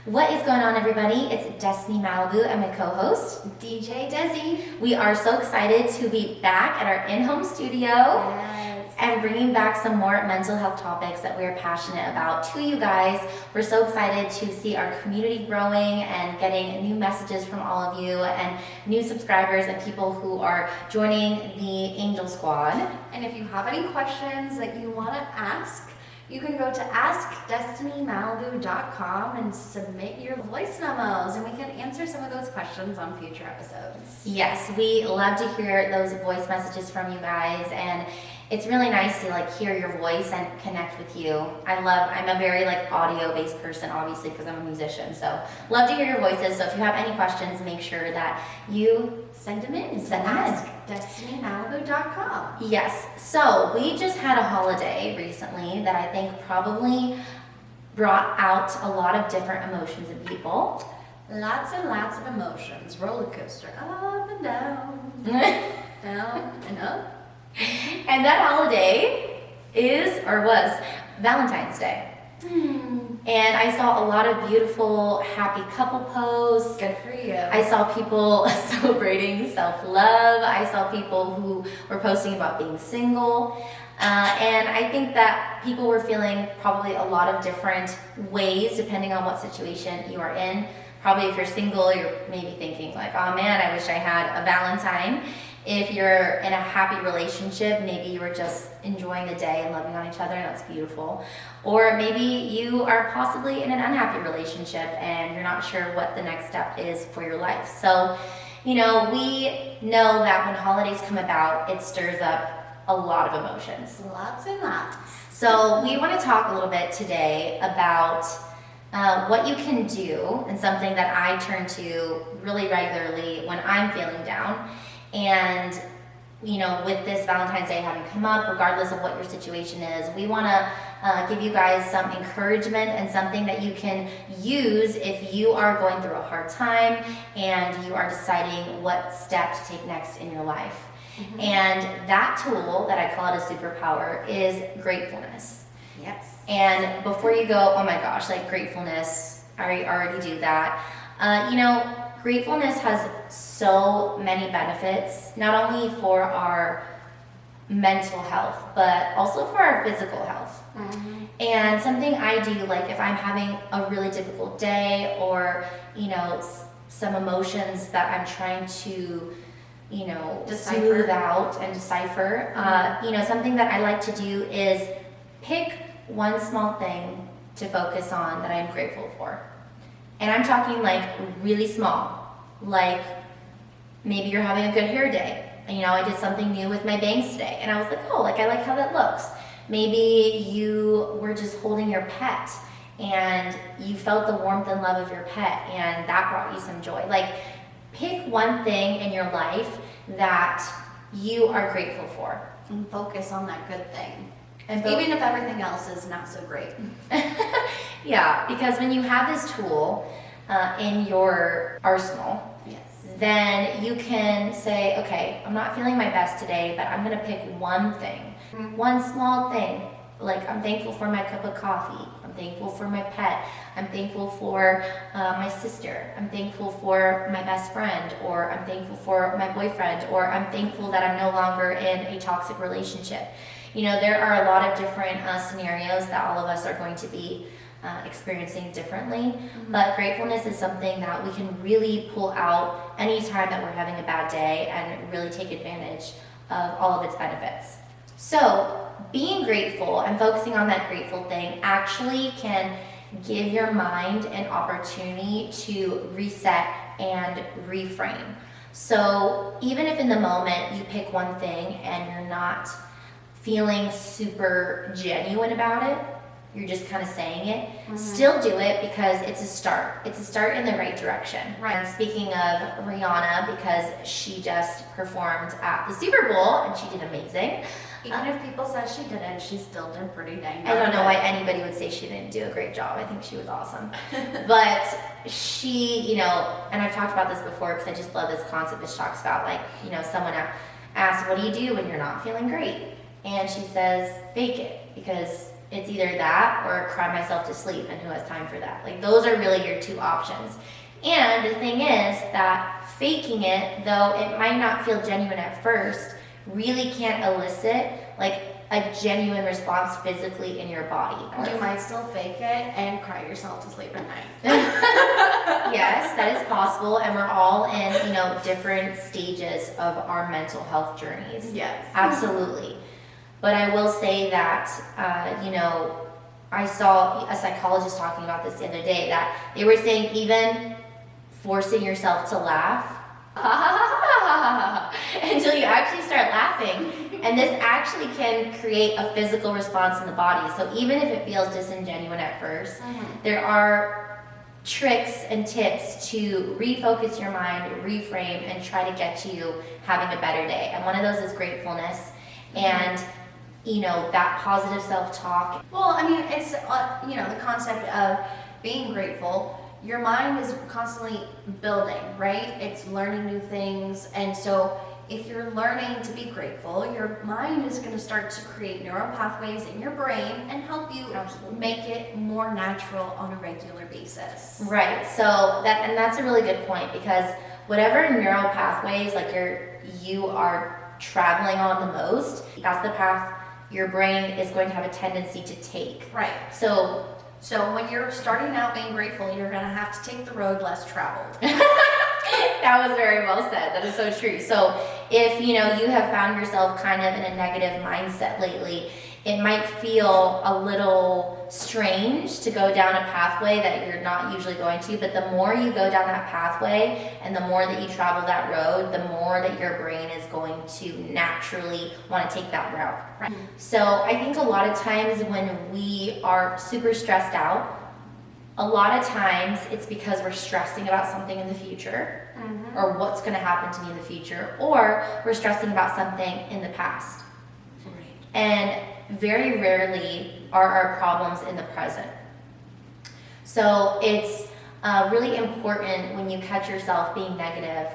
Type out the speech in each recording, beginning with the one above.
What is going on, everybody? It's Destiny Malibu and my co-host, DJ Desi. We are so excited to be back at our in-home studio and bringing back some more mental health topics that we are passionate about to you guys. We're so excited to see our community growing and getting new messages from all of you and new subscribers and people who are joining the Angel Squad. And if you have any questions that you want to ask, you can go to askdestinymalibu.com and submit your voice memos, and we can answer some of those questions on future episodes. Yes, we love to hear those voice messages from you guys, and it's really nice to hear your voice and connect with you. I'm a very audio-based person, obviously, because I'm a musician, so love to hear your voices. So if you have any questions, make sure that you send them in. Destinymalibu.com. Yes. So we just had a holiday recently that I think probably brought out a lot of different emotions in people. Lots and lots of emotions. Roller coaster, up and down, down and up. And that holiday was Valentine's Day. And I saw a lot of beautiful, happy couple posts. Good for you. I saw people celebrating self-love. I saw people who were posting about being single. And I think that people were feeling probably a lot of different ways depending on what situation you are in. Probably if you're single, you're maybe thinking oh man, I wish I had a Valentine. If you're in a happy relationship, maybe you were just enjoying the day and loving on each other, and that's beautiful. Or maybe you are possibly in an unhappy relationship and you're not sure what the next step is for your life. So, we know that when holidays come about, it stirs up a lot of emotions. Lots and lots. So we want to talk a little bit today about what you can do, and something that I turn to really regularly when I'm feeling down. And, with this Valentine's Day having come up, regardless of what your situation is, we want to give you guys some encouragement and something that you can use if you are going through a hard time and you are deciding what step to take next in your life. Mm-hmm. And that tool that I call it a superpower is gratefulness. Yes. And before you go, oh my gosh, gratefulness, I already do that. Gratefulness has so many benefits, not only for our mental health, but also for our physical health. Mm-hmm. And something I do, if I'm having a really difficult day or, some emotions that I'm trying to, smooth out and decipher, something that I like to do is pick one small thing to focus on that I'm grateful for. And I'm talking really small. Maybe you're having a good hair day. I did something new with my bangs today. And I was I like how that looks. Maybe you were just holding your pet and you felt the warmth and love of your pet and that brought you some joy. Pick one thing in your life that you are grateful for. And focus on that good thing. Even if everything else is not so great. Yeah, because when you have this tool in your arsenal, yes, then you can say, okay, I'm not feeling my best today, but I'm going to pick one thing, one small thing. I'm thankful for my cup of coffee. I'm thankful for my pet. I'm thankful for my sister. I'm thankful for my best friend, or I'm thankful for my boyfriend, or I'm thankful that I'm no longer in a toxic relationship. There are a lot of different scenarios that all of us are going to be experiencing differently, mm-hmm. But gratefulness is something that we can really pull out anytime that we're having a bad day and really take advantage of all of its benefits. So being grateful and focusing on that grateful thing actually can give your mind an opportunity to reset and reframe. So even if in the moment you pick one thing and you're not feeling super genuine about it, you're just kind of saying it, mm-hmm. Still do it because it's a start. It's a start in the right direction. Right. And speaking of Rihanna, because she just performed at the Super Bowl and she did amazing. Even if people said she didn't, she still did pretty dang good. I don't know why anybody would say she didn't do a great job. I think she was awesome. But she, and I've talked about this before because I just love this concept that she talks about, someone asks, what do you do when you're not feeling great? And she says, fake it, because It's either that or cry myself to sleep, and who has time for that? Like, those are really your two options. And the thing is that faking it, though it might not feel genuine at first, really can't elicit like a genuine response physically in your body. You might still fake it and cry yourself to sleep at night. Yes, that is possible, and we're all in, different stages of our mental health journeys. Yes. Absolutely. But I will say that, I saw a psychologist talking about this the other day, that they were saying even forcing yourself to laugh until you actually start laughing. And this actually can create a physical response in the body. So even if it feels disingenuine at first, there are tricks and tips to refocus your mind, reframe, and try to get you having a better day. And one of those is gratefulness. And that positive self-talk. Well, I mean, it's, the concept of being grateful. Your mind is constantly building, right? It's learning new things. And so if you're learning to be grateful, your mind is going to start to create neural pathways in your brain and help you make it more natural on a regular basis. Right. So that's a really good point, because whatever neural pathways you are traveling on the most, that's the path your brain is going to have a tendency to take. Right. So when you're starting out being grateful, you're going to have to take the road less traveled. That was very well said. That is so true. So if you have found yourself kind of in a negative mindset lately, it might feel a little strange to go down a pathway that you're not usually going to, but the more you go down that pathway and the more that you travel that road, the more that your brain is going to naturally want to take that route. Right. So I think a lot of times when we are super stressed out, a lot of times it's because we're stressing about something in the future, or what's going to happen to me in the future, or we're stressing about something in the past. Right. And very rarely are our problems in the present. So it's really important when you catch yourself being negative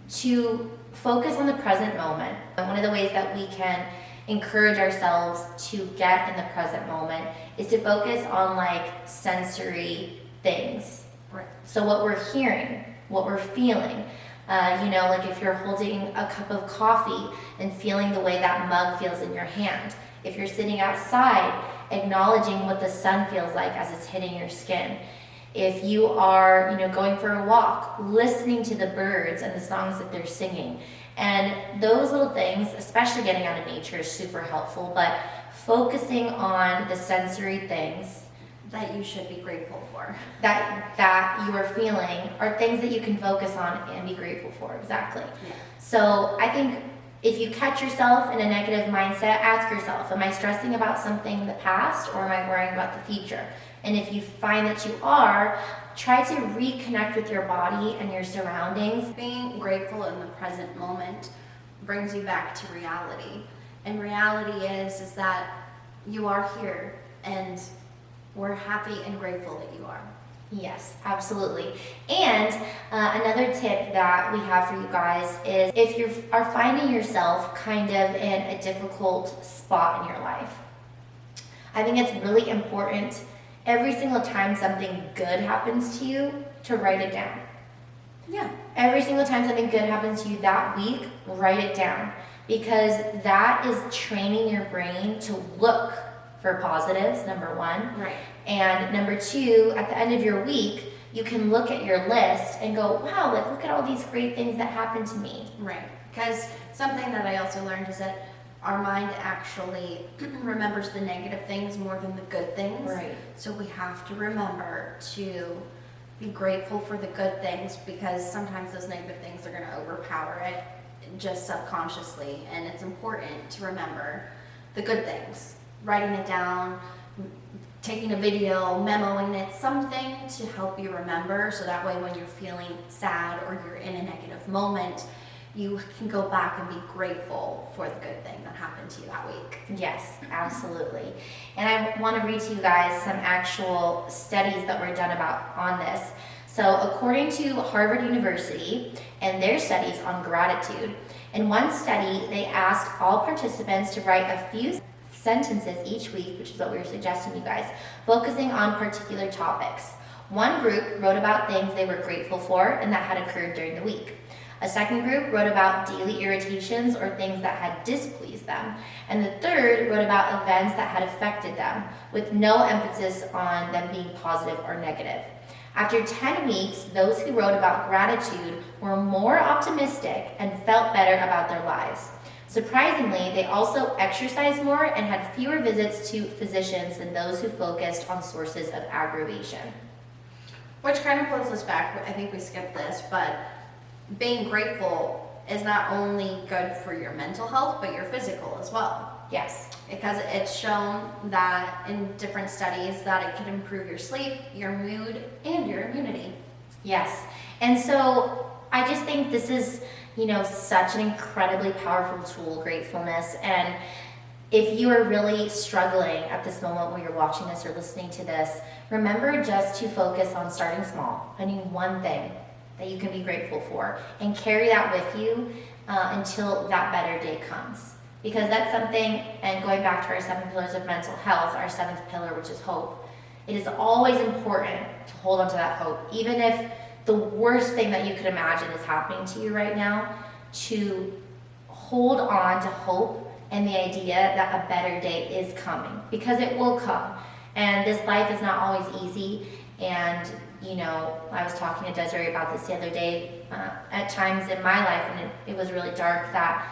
to focus on the present moment. And one of the ways that we can encourage ourselves to get in the present moment is to focus on sensory things. Right. So what we're hearing, what we're feeling, if you're holding a cup of coffee and feeling the way that mug feels in your hand. If you're sitting outside, acknowledging what the sun feels like as it's hitting your skin. If you are, going for a walk, listening to the birds and the songs that they're singing. And those little things, especially getting out of nature, is super helpful, but focusing on the sensory things that you should be grateful for. That you are feeling are things that you can focus on and be grateful for. Exactly. Yeah. So I think if you catch yourself in a negative mindset, ask yourself, am I stressing about something in the past, or am I worrying about the future? And if you find that you are, try to reconnect with your body and your surroundings. Being grateful in the present moment brings you back to reality. And reality is that you are here, and we're happy and grateful that you are. Yes, absolutely. And another tip that we have for you guys is if you are finding yourself kind of in a difficult spot in your life, I think it's really important every single time something good happens to you to write it down. Yeah. Every single time something good happens to you that week, write it down, because that is training your brain to look for positives, number one. Right. And number two, at the end of your week, you can look at your list and go, wow, look at all these great things that happened to me. Right. Because something that I also learned is that our mind actually remembers the negative things more than the good things. Right. So we have to remember to be grateful for the good things, because sometimes those negative things are going to overpower it just subconsciously. And it's important to remember the good things. Writing it down, taking a video, memoing it, something to help you remember, so that way when you're feeling sad or you're in a negative moment, you can go back and be grateful for the good thing that happened to you that week. Yes, absolutely. And I want to read to you guys some actual studies that were done on this. So according to Harvard University and their studies on gratitude, in one study they asked all participants to write a few sentences each week, which is what we were suggesting you guys, focusing on particular topics. One group wrote about things they were grateful for and that had occurred during the week. A second group wrote about daily irritations or things that had displeased them. And the third wrote about events that had affected them, with no emphasis on them being positive or negative. After 10 weeks, those who wrote about gratitude were more optimistic and felt better about their lives. Surprisingly, they also exercised more and had fewer visits to physicians than those who focused on sources of aggravation. Which kind of pulls us back. I think we skipped this, but being grateful is not only good for your mental health, but your physical as well. Yes. Because it's shown that in different studies that it can improve your sleep, your mood, and your immunity. Yes. And so I just think this is, such an incredibly powerful tool, gratefulness. And if you are really struggling at this moment where you're watching this or listening to this, remember just to focus on starting small, finding one thing that you can be grateful for, and carry that with you until that better day comes. Because that's something, and going back to our 7 pillars of mental health, our 7th pillar, which is hope, it is always important to hold on to that hope, even if the worst thing that you could imagine is happening to you right now, to hold on to hope and the idea that a better day is coming, because it will come. And this life is not always easy. And I was talking to Desiree about this the other day. At times in my life, when it was really dark, that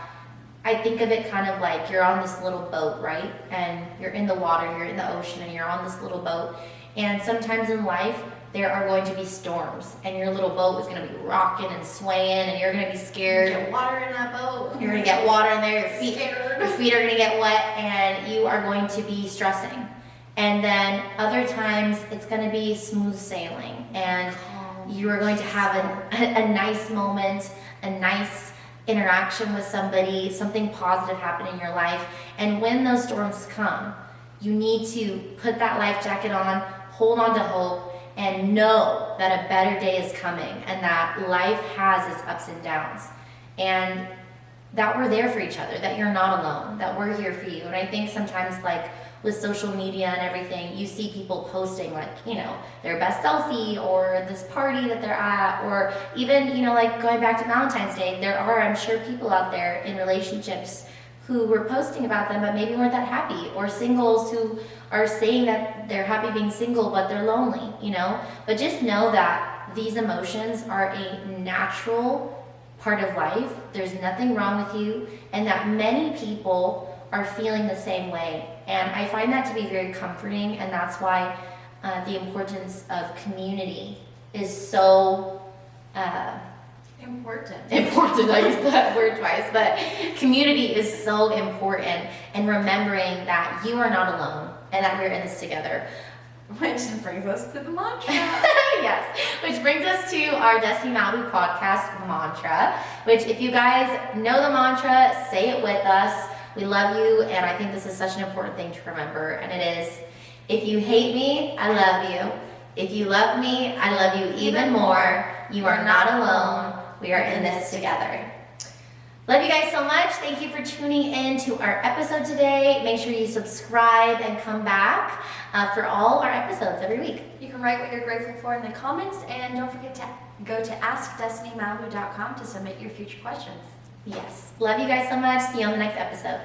I think of it kind of like you're on this little boat, right? And you're in the water, you're in the ocean, and you're on this little boat. And sometimes in life, there are going to be storms, and your little boat is going to be rocking and swaying, and you're going to be scared. Get water in that boat. You're going to get water in there. Your feet are going to get wet, and you are going to be stressing. And then other times, it's going to be smooth sailing, and you are going to have a nice moment, a nice interaction with somebody, something positive happen in your life. And when those storms come, you need to put that life jacket on, hold on to hope, and know that a better day is coming, and that life has its ups and downs, and that we're there for each other, that you're not alone, that we're here for you. And I think sometimes, like with social media and everything, you see people posting their best selfie or this party that they're at, or even, like going back to Valentine's Day, there are, I'm sure, people out there in relationships who were posting about them but maybe weren't that happy, or singles who are saying that they're happy being single but they're lonely, But just know that these emotions are a natural part of life. There's nothing wrong with you, and that many people are feeling the same way. And I find that to be very comforting, and that's why the importance of community is so important. I used that word twice, but community is so important, and remembering that you are not alone and that we're in this together. Which brings us to the mantra. Yes, which brings us to our Destiny Malibu podcast mantra, which, if you guys know the mantra, say it with us. We love you, and I think this is such an important thing to remember, and it is, if you hate me, I love you. If you love me, I love you even more. You are not alone. We are in this together. Love you guys so much. Thank you for tuning in to our episode today. Make sure you subscribe and come back for all our episodes every week. You can write what you're grateful for in the comments, and don't forget to go to askdestinymalibu.com to submit your future questions. Yes. Love you guys so much. See you on the next episode.